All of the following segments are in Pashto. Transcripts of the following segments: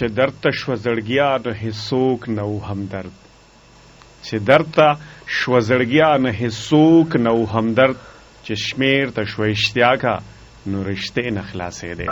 چې درد ته شوه زړګیا نه هیڅوک نه و همدرد، چې درد ته شوه زړګیا نه هیڅوک نه و همدرد، چې شمیر ته شوه اشتیاقه نو رشتې نه خلاصېدې.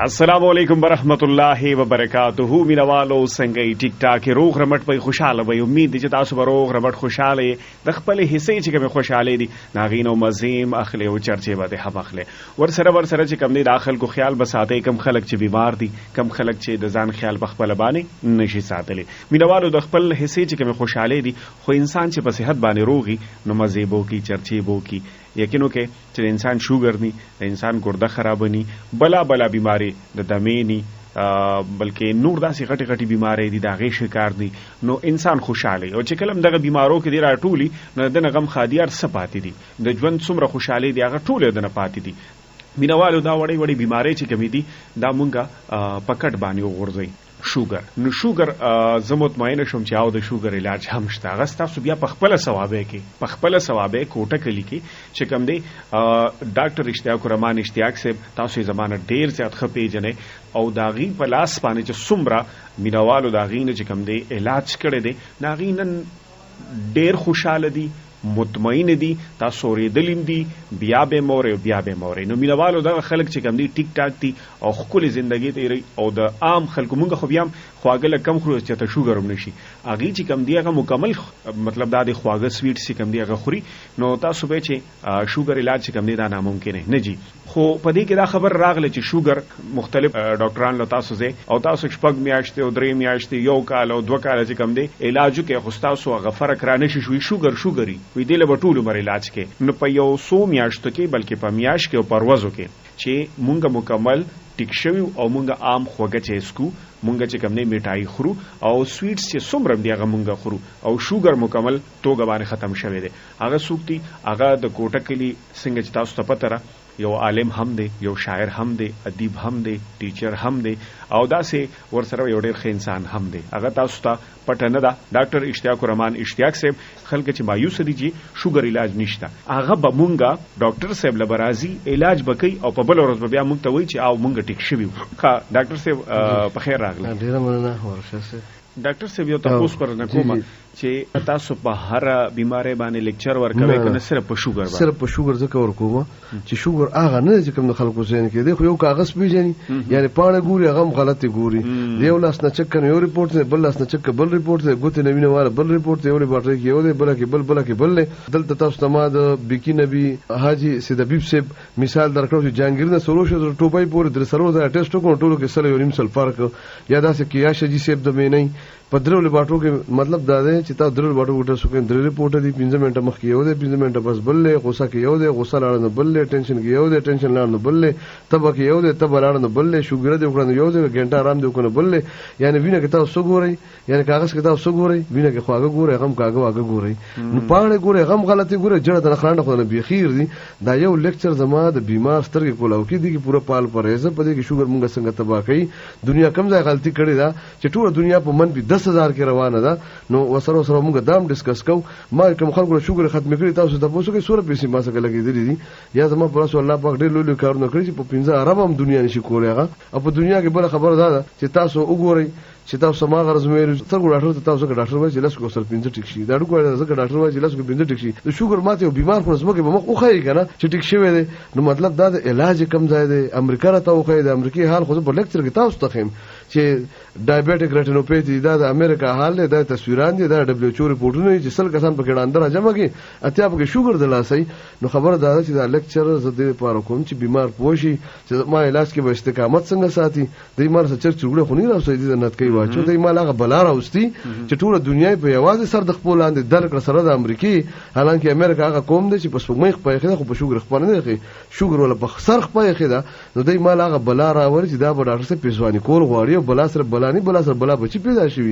السلام علیکم ورحمت الله وبرکاتہ. مینوالو څنګه ټیک ټاک روغ رمټ په خوشاله وي؟ امید دي چې تاسو به روغ رمټ خوشاله د خپل حصے چې کوم خوشاله دي ناغینو مزیم اخلي او چرچې به هم اخلي. ورسره چې کوم دي داخل کو خیال بساتي، کم خلک چې بیمار دي، کم خلک چې د ځان خیال په خپل باندې نشي ساتلی. مینوالو د خپل حصے چې کوم خوشاله دي خو انسان چې په صحت باندې روغي نو مزيبو کی چرچې بو کی یقینو کې چې انسان شوګر ني، انسان ګرده خرابني، بلا بیماری د دمې ني، بلکې نور داسې غټي غټي بیماری دي دا غي شکار دي. نو انسان خوشاله او چې کلم دغه بیمارو کې دی راټولي نو د غم خادیار سپاتې دي، د ژوند څومره خوشاله دي هغه ټوله د نه پاتې دي. مینوالو دا وړي بیماری چې کمی دي دا مونږه پکټ باندې وغورځي. شوګر نو شوګر زه مطمئنه شوم چې او د شوګر علاج هم شته. هغه تاسو بیا په خپل ثوابه کوټه کلی کې چې کوم دی ډاکټر اشتیاق الرحمن اشتیاق صاحب تاسو زمانه ډیر زیات خپې جنې او داغي په لاس باندې چې څومره مینوالو داغي نه چې کوم دی علاج کړي دی ناغي نن ډیر خوشاله دي، مطمئن دي، تاسو ریدلیم دي بیا به مورې. نو مینوالو دا خلک چې کوم دي ټیک ټاک دي او خپل ژوندۍ تیری او د عام خلکو مونږ خو بیا خواګل کم خورو چې ته شوګر هم نشي اغي چې کوم دی هغه مکمل مطلب دا د خواګه سویټ چې کوم دی هغه خوري نو تاسو به چې شوګر علاج چې کوم دی دا ناممکن نه جی. خو په دې کې دا خبر راغله چې شوګر مختلف ډاکټران له تاسو زه او تاسو شپږ میاشتې او درې میاشتې یو کال او دوه کال چې کوم دی علاج کې خو تاسو هغه فرق را نشي شوی شوګري وی دی له ټول عمر علاج کې نو په یو 100 میاشتو کې بلکې په میاش کې او پروازو کې چې مونږه مکمل ټیک شوی او مونږه عام خوګه چې اسکو مونږه چې کوم نه میټای خورو او سویټس چې څومره دی هغه مونږه خورو او شوګر مکمل توګه باندې ختم شوی دی. هغه سوکتی هغه د کوټه کلی څنګه چې تاسو ته پته را یو عالم هم دی، یو شاعر هم دی، ادیب هم دی، ټیچر هم دی او داسې ورسره یو ډېر ښه انسان هم دی. هغه تاسو ته پټه نه ده. ډاکټر اشتیاق الرحمن اشتیاق صاحب خلک چې مایوس دي چې شوګر علاج نشته هغه به مونږه ډاکټر صاحب لبرازي علاج بکې او په بل ورځ به بیا مونږ ته وایي چې او مونږ ټیک شوي. ښه ډاکټر صاحب په خیر راغلی. ډېره مننه ورشه ډاکټر صاحب یو تاسو پر نه کومه چې تاسو په هر بیماری باندې لیکچر ورکوي کنه صرف په شوګر باندې؟ صرف په شوګر ځکه ورکوم چې شوګر هغه نه چې کوم خلکو ځین کې دی خو یو کاغذ پیژني یعنی پاڼه ګوري هغه غلطي ګوري دیو لاس نه چک کنه یو ریپورت نه بل لاس نه چک بل ریپورت نه ګوت نه وینه واره بل ریپورت یو ریپورټ کې یو دی بل کې بل دلته تاسو ته ما د بکی نبی حاجی سید حبیب صاحب مثال درکړو چې جانګیر نه سروشه ټوپای پورې در سرو دا ټیسټ کوو ټولو کې سره یو نیم سل فرق یا دا چې کیا شجی صاحب د مې نه په درو لباټو کې مطلب دا دی چې تاسو درو لباټو وټه سو کې درې ریپورت دي 15 منټه مخ کې یو دی 15 منټه بس بلې غوسه کې یو دی غوسه لاړ نه بلې ټینشن کې یو دی ټینشن لاړ نه بلې تبه کې یو دی تبه لاړ نه بلې شوګر دی وکړنه یو دی غنټه آرام دی وکړنه بلې یعنی وینه کې تاسو ګورئ یعنی کاغذ کې تاسو ګورئ وینه کې خواګه ګورئ غم کاغه واګه ګورئ نو پاڼه ګورئ غم غلطي ګورئ جړه د خلانه خو نه بخیر دي. دا یو لیکچر زما د بیمار سترګې کولاو کې دي چې پوره پال پرهیز په دې کې شوګر مونږ څنګه تبا کوي دنیا کم ځای غلطي کړې ده چې ټول دنیا په من به 10000 کې روانه ده. نو وسره موږ دام ډیسکس کوو ما کوم خلکو شوګر ختم کړی تاسو ته پوسو کې 100 پیسې ما څخه لګېدلې دي یا زما پر رسول الله پاک ډېر لوی کارونه کړی چې په 15 ارب هم دنیا نشي کولای. هغه په دنیا کې بل خبر ده چې تاسو وګورئ چې تاسو ما غرض مې سترګو ډاکټر ته تاسو کې ډاکټر وایي چې لاس کو سر 15 ټیک شي دا ډوګو ځکه ډاکټر وایي چې لاس کو 15 ټیک شي د شوګر ماته یو بیمار خو زما کې به مخ اوخی کنه چې ټیک شوی دی نو مطلب دا د علاج کم ځای دی. امریکا ته اوخی د امریکای حال خو په لیکچر کې تاسو ته خیم چې ډایابټیک ریټینوپیتي دا د امریکا حال دی دا تصویران دي دا دبليو ایچ او ریپورټونه چې سل کسان په کې اندر جمع کې اتیا په کې شوګر د لاسي نو خبره دا چې دا لیکچر زده لپاره کوم چې بیمار پوښي چې ما علاج کې به استقامت څنګه ساتي د بیمار سره چرچوړه خو نه راوځي د نت کوي واچو د مال بلا راوستي چې ټول دنیا په یوازې سر د خپل لاندې درک سره د امریکای حالانکه امریکا هغه قوم دی چې په سپوږمۍ خپل خېده خو په شوګر خپل نه دی شوګر ولا په سر خپل خېده نو دای مال هغه بلا راوړي چې دا به ډاکټر سره پیسوانی کول غواړي او بلا سره بلا بچی پیدا شي.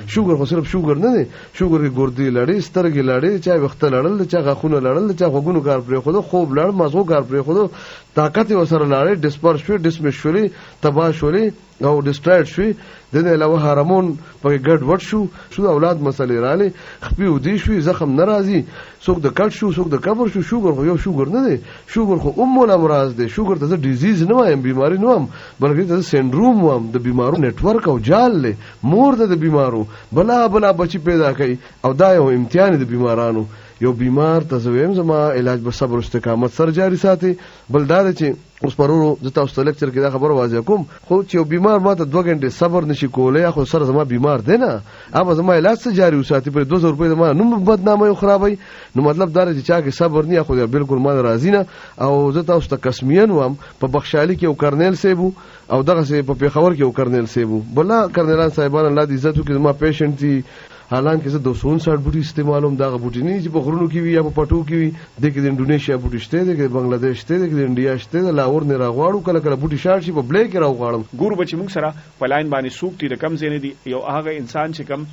شوګر خو صرف شوګر نه دی شوګر کې ګردی لړې سترګې لړې چا وخت لړل چا غاخونه لړل چا غوګونو کار پرې خو خوب لړ مازغو کار پرې خو طاقت وسره لړې ډسپر شو ډسمش شولې تبا شولې او ډیسټرایډ شوی د نه علاوه هارمون په ګډ وډ شو د اولاد مسلې رااله خپې ودی شوی زخم ناراضي څوک د کټ شو څوک د کبر شو شوګر خو یو شوګر نه دی شوګر خو الامراض دی شوګر ته ډیزیز نه وایم بیماری نه وایم بلکې ته سندروم وایم د بیمارو نتورک او جال له مور د بیمارو بلا بچی پیدا کوي او دا یو امتحان د بیمارانو یو بیمار ته زویم زما علاج به صبر او استقامت سره جاری ساتي بل دا چې اوس پرورو د تاسو ته لیکچر کې دا خبر واضح کوم خو چې یو بیمار ماته 2 غنټه صبر نشي کولای خو سره زما بیمار دی نه اما زما علاج سره جاری وساتي پر 200 روپۍ زما نو بدنامه خرابوي نو مطلب دا چې چا کې صبر نه خو بالکل ما راضی نه او زه تاسو ته قسمیان وام په بخشالي کې یو کرنل سیبو او دغه سه په پیښور کې یو کرنل سیبو بلا کرنلان صاحبان الله دې عزت وکړي زما پیشنټ دي حالانکه زه 260 بوټي استعمالوم دا بوټي نه چې په غرونو کې وي یا په پټو کې وي د کې د انډونیشیا بوټي شته د بنگلاديش شته د انډیا شته د لاهور نه راغواړو کله کله بوټي شار شي په بلیک راغواړم ګور بچی موږ سره پلاین باندې سوکتی رقم زینې دي یو هغه انسان چې کم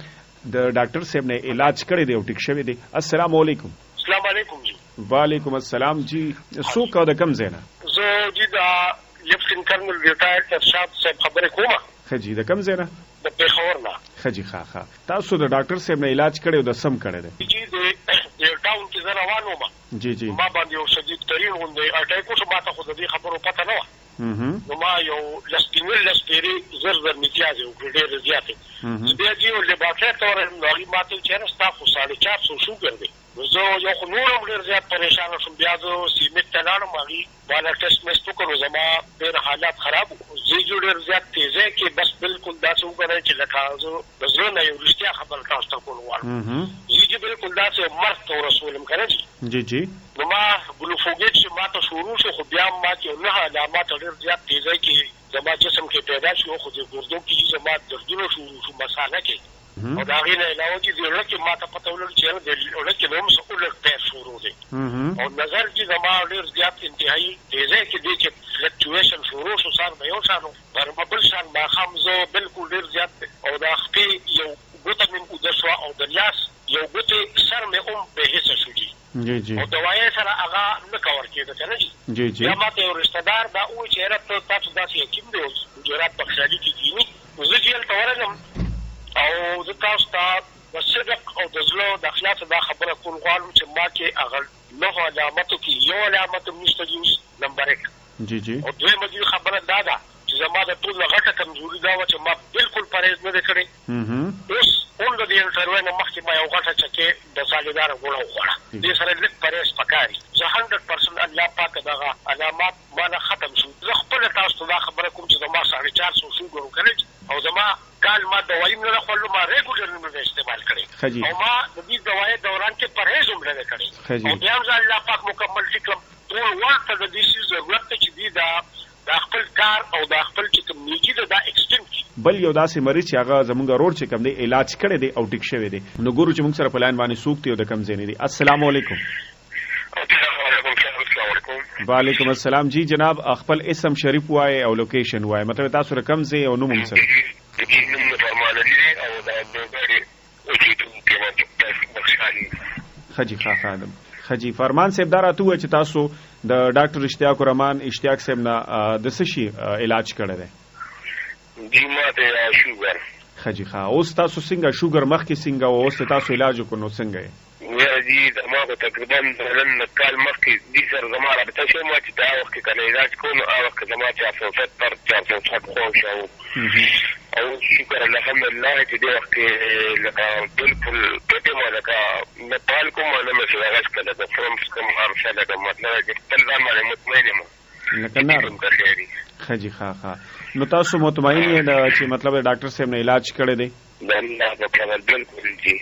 د ډاکټر صاحب نه علاج کړی دی او ټیک شوی دی السلام علیکم السلام علیکم جی وعلیکم السلام جی سوک د کم زینا زه جی دا لیفټن کرنل ریټایر ارشاد صاحب خبره کومه خجی د کم زینا د پیښور نه خجی خاخه تاسو د ډاکټر صاحب نه علاج کړی او د سم کړی دی جی د ټاون کې زه روان وم جی ما باندې یو شدید ترین غونډه اټیکو چې ما ته خو د دې خبرو پته نه و نو ما یو لسپیری زر امتیاز یو ډېر زیاتې بیا جی ول ډاکټر ته ورم نو هغه ماته چې نه ستا خو 450 شوګر دی زه یو خو نورم ډېر زیات پریشان شوم بیا زه سیمټ ته لاړم هغې بالا ټیسټ میسټ وکړو زما ډېر حالات خراب وو زه ډېر زیات تیزی کې بس بالکل داسې وګڼئ چې لکه زه د زړه نه یو رښتیا خبره تاسو ته کول غواړم زه چې بالکل داسې مرګ ته ورسولم که نه جی نو ما ګلوفوګیټ چې ما ته شروع شو خو بیا ما کې یو 9 علامات ډېر زیات تیزی کې زما جسم کې پیدا شو خو د ګردو کې زما دردونه شروع شو مثانه کې او دا غي نه علاوه دي لکه ما ته پته ولر چې د لکه نوم سکول پیر شروع دي او نظر کې زما ډېر زیات انتهایی تیزه کې دي چې فلکچویشن شروع شو سار به یو شانو پر مبل شان ما خمزه بالکل ډېر زیات او دا خپې یو ګوته من او د شوا او د لاس یو ګوته سر مې به حصہ شو جی او دوايي سره هغه نه کور کېده کنه جی یا ماته یو رشتہ دار دا او چې راته تاسو داسې یقین دی جرات بخشالي کې کینی زه چې تورنم او زه تاسو ته د صدق او د زړه د اخلاص دا خبره کول غواړم چې ما کې هغه 9 علاماتو کې یو علامت نشته دی نمبر 1 جی او دویمه دې خبره دا ده چې زما د ټول غټه کمزوري دا و چې ما بالکل پرهیز نه کړی اوس اون د دې انټرویو نه مخکې ما یو غټه چکه د ساګدار غوړه وخوړه دې سره لیک پرهیز پکاري زه 100% الله پاک دغه علامات ما نه ختم شو زه خپل تاسو ته دا خبره کوم چې زما 450 شوګر کړی او زما کال ما دوايي نه خپل ما ریګولر نه استعمال کړی او ما د دې دوايي دوران کې پرهیز هم نه کړی او بیا هم الله پاک مکمل ټیکم ټول وخت د دې ضرورت چې دی دا خپل کار او دا خپل چې کوم نیکی دا ایکسټنډ بل یو داسې مریض چې هغه زمونږ روډ چې کم دی علاج کړی دی او ټیک شوی دی نو ګورو چې موږ سره په لاین باندې سوکتی او د کم ځای نه دی السلام علیکم وعلیکم السلام جی جناب خپل اسم شریف وای او لوکیشن وای مطلب تاسو رقم زی او نو موږ سره خجی خادم خجی فرمان صاحب دا راته چې تاسو د ډاکټر اشتیاق الرحمن اشتیاق صاحب نه د سشي علاج کړی دی جی ما ته شوګر خجی اوس تاسو څنګه شوګر مخکې څنګه او اوس تاسو علاج وکړو څنګه یا جی زما په تقریبا نن کال مخکې دې سره زما رابطه شوه ما چې دا وخت کله علاج کوم او وخت زما 470 460 خو شو او شکر الحمدلله چې دې وخت لکه بالکل کته ما لکه نپال کوم نه مې شغاش کړه د فرمس کوم ارشا لکه مطلب چې تل ځان باندې مطمئن یم لکه نار خجی نو تاسو مطمئن یې چې مطلب ډاکټر صاحب نه علاج کړی دی الله په بالکل جی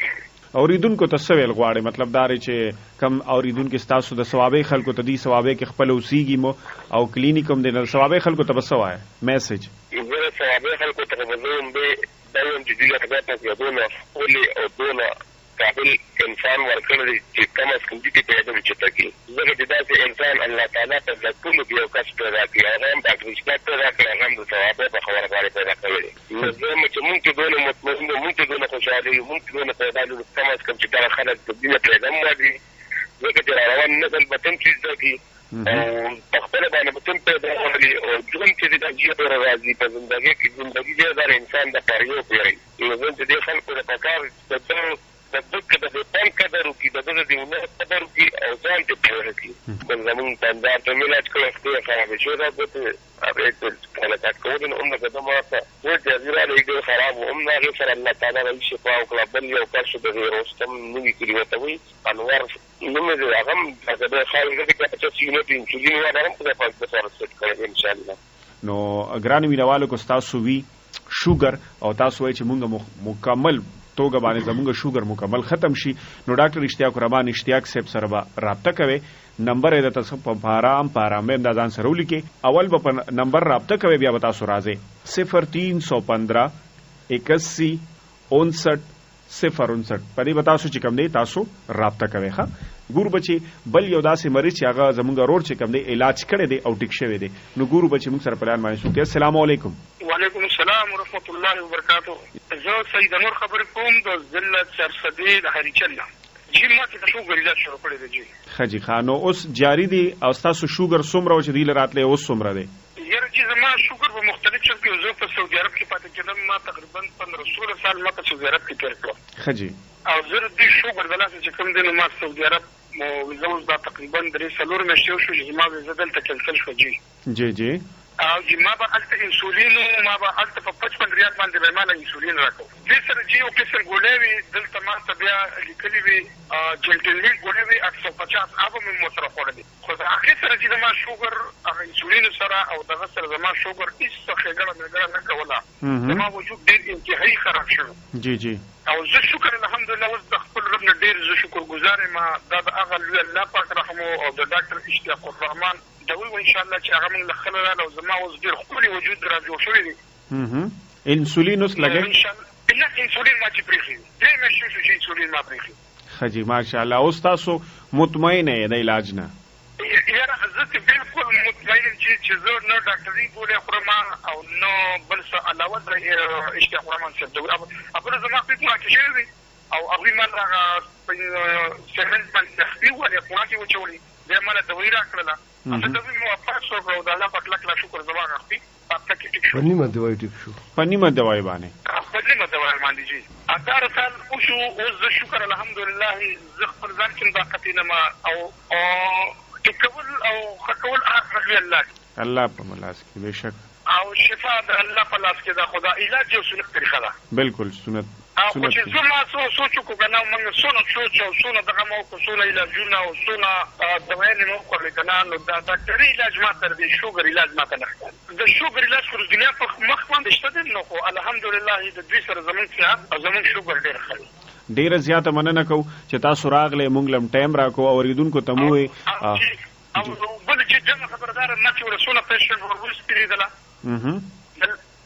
اوریدونکو ته سویل غواړي مطلب دا چې کم اوریدونکو تاسو د ثوابې خلکو ته دی ثوابې کې خپل اوسېږي مو او کلینیکوم د ثوابې خلکو ته بسوای میسج یو ثوابې خلکو ته وزوم به دایم چې دغه ټاګه په یادونه اولي او دونه قابل انسان ورکړي چې کوم څه دې پیدا وچ تکي زه دې داسې انسان الله تعالی په ذکر یو کس پیدا کړی هغه د رسپیکټ پیدا کړی هغه د ثواب په خبره باندې پیدا کړی نو زه چې مونږ دونه مطمئن مونږ دونه خوشاله مونږ دونه پیدا د کوم څه چې دا خلک د دې پیدا مو دي زه چې روان نه بل بتن چې ځکه او خپل باندې بتم پیدا غوړي او ژوند کې د جیبه راځي په ژوندۍ کې ژوندۍ د انسان د پاره پیری یو ځل د خلکو د پکار د دغه د پام قدر کی د دغه دیونه قدر کی او ځان ته پیری کی د زمون تندار ته ملات کړو چې خراب شو دا به هغه کله تاسو نو موږ د ماته و چې زیرا له خراب هم نه سره الله تعالی رئیس شفا او کله بل یو کار شو د روستم نوې کړی وته وي انوار نو مې هغه د خارج د تاسو نه انسولین ورم په پاک سره سټ کړی ان شاء الله. نو ګران مینوالو کو تاسو وی شوګر او تاسو وای چې مونږ مکمل توګه باندې زموږ شوګر مکمل ختم شي نو ډاکټر اشتیاق الرحمن اشتیاق صاحب سره رابطه کوي. نمبر یې د تاسو په آرام اندازان سره ولیکي. اول په نمبر رابطه کوي بیا به تاسو راځي 0315 81 59 059 پدې به تاسو چې کوم دی تاسو رابطه کوي. ښه ګور بچي بل یو داسې مریض چې هغه زمونږ روډ چې کوم دی علاج کړی دی او ټیک شوی دی نو ګورو بچي موږ سره پلان باندې شو. السلام علیکم. وعلیکم السلام ورحمۃ اللہ وبرکاتہ. زه سید نور خبر کوم د ضلع سرسبی د هریچل نه. جی ما ته شوګر علاج شروع کړی دی جی. خجی خانو اوس جاری دی او تاسو شوګر څومره او چې دی راتله اوس څومره دی؟ یاره چې زما شوګر په مختلف شکل کې زه په سعودي عرب کې پاتې کېدم. ما تقریبا 15 سال ما په سعودي عرب کې تیر کړو. خجی او زه د شوګر د لاسه چې کوم دی نو ما سعودي عرب مو زوز دا تقریبا 3 سالور مشته شو چې ما زدل تکلکل شو جی. جی او چې ما به الته انسولین ما به الته په 55 ریال باندې به مال انسولین راکو. دې سره چې یو قسم ګولېوي دلته ما ته بیا لیکلي وي جلټنلین ګولېوي 150 هغه مې مو سره خوړلې. خو اخر سره چې ما شوګر هغه انسولین سره او دغه سره زما شوګر هیڅ څه ګړه نه کوله. زما وجود ډېر انتهایی خراب شو. جی او زه شکر الحمدلله اوس د خپل رب نه ډېر زه شکر ګزار یم. دا د هغه لوی الله پاک رحم او د ډاکټر اشتیاق الرحمن دوی و ان شاء الله چې هغه موږ له خلل او زما اوس ډېر خپل وجود را جوړ شوی دی. انسولین اوس لګي ان شاء الله نه انسولین ما چې پریخي دې مې شو چې انسولین ما پریخي. خجی ماشاءالله اوس تاسو مطمئن یې د علاج نه؟ یاره زه ته بالکل مطمئن چې زه نه ډاکټري ګولې خورم او نو بل څه علاوه د اشتیاق الرحمن صاحب دوی خبره زما په ما کې شوی او هغه ما هغه سیمنټ باندې تخفیف ولې خو کې وچولې دې مله دوی راکړله. اته دوی مو واپس ورکړو د الله پاک لکه شکر زما غوښتي پاتې کې ټیک شو. پنیمه دوايي ټیک شو. پنیمه دوايي باندې پنیمه دوايي باندې جی 18 سال او شو اوس زه شکر الحمدلله زه خپل ځان کې طاقت نه ما او تکول او خطول اخر الله په ملاس کې بشک او شفا د الله په لاس کې دا خدا علاج او سنت طریقه ده. بالکل سنت او چې زما سوچ کو کنه موږ سوچ او سونه دغه مو کو سونه علاجونه او سونه دوايي مو کولې کنه نو دا ډاکټري علاج ما تر دې شوګر علاج ما ته نه د شوګر علاج پر دنیا په مخ باندې شته نو خو الحمدلله د دې سره زمون صحت او زمون شوګر ډېر ښه. ډېر زیاته مننه کو چې تاسو راغله مونږ لم ټایم راکو او ریدونکو تموي او بل چې دغه خبردار نه چې ورسونه پیشن وروس پیریدله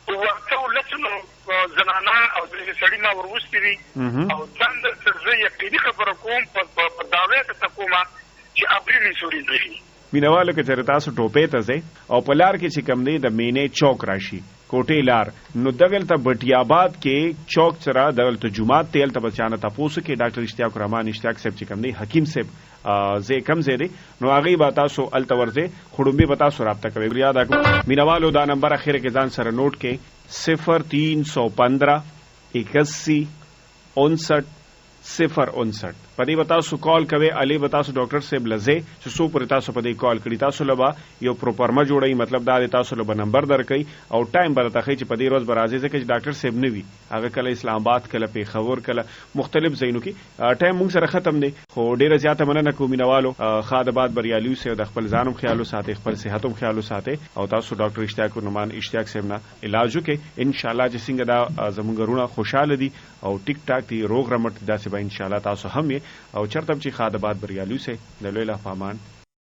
ورته ولڅنو زنانه او د سړی ما ورغوستي او ځان د زه یقیني خبره کوم په داوی ته کومه چې ابري مسوري دی. مینواله کې چې تاسو ټوپې ته ځئ او په لار کې چې کم دی د مینې چوک راشي کوټې لار نو دغلته بټیاباد کې چوک سره دغلته جمعات تیل ته بچانه تاسو کې ډاکټر اشتیاق الرحمن اشتیاق صاحب چې کم دی حکیم صاحب زه کم زه دی نو هغه به تاسو التورزه خړومبي به تاسو رابطه کوي. یاد راکړئ مینوالو دا نمبر اخر کې ځان سره نوٹ کې 0315 81 59 059 پدې تاسو کال کوي علي تاسو ډاکټر صاحب لزه چې سو پر تاسو پدې کال کړی تاسو لبا یو پروپرما جوړی مطلب دا تاسو لبا نمبر درکې او ټایم به تاسو چې پدې روز برازي ځکه چې ډاکټر صاحب نوي هغه کله اسلام آباد کله پیښور کله مختلف ځایونو کې ټایم موږ سره ختم دی خو ډیره زیاته مننه کوم مینوالو خادبات بریالیو سه د خپل ځانم خیالو ساتي خپل صحتوم خیالو ساتي او تاسو ډاکټر اشتیاق الرحمن اشتیاق صاحب نه علاج وکړي ان شاء الله چې څنګه دا زمونږ رونه خوشاله دي او ټیک ټاک دي روغ رمټ داسې به ان شاء الله تاسو هم او چرته چې خادبات بریالیو سه د لوی له فامان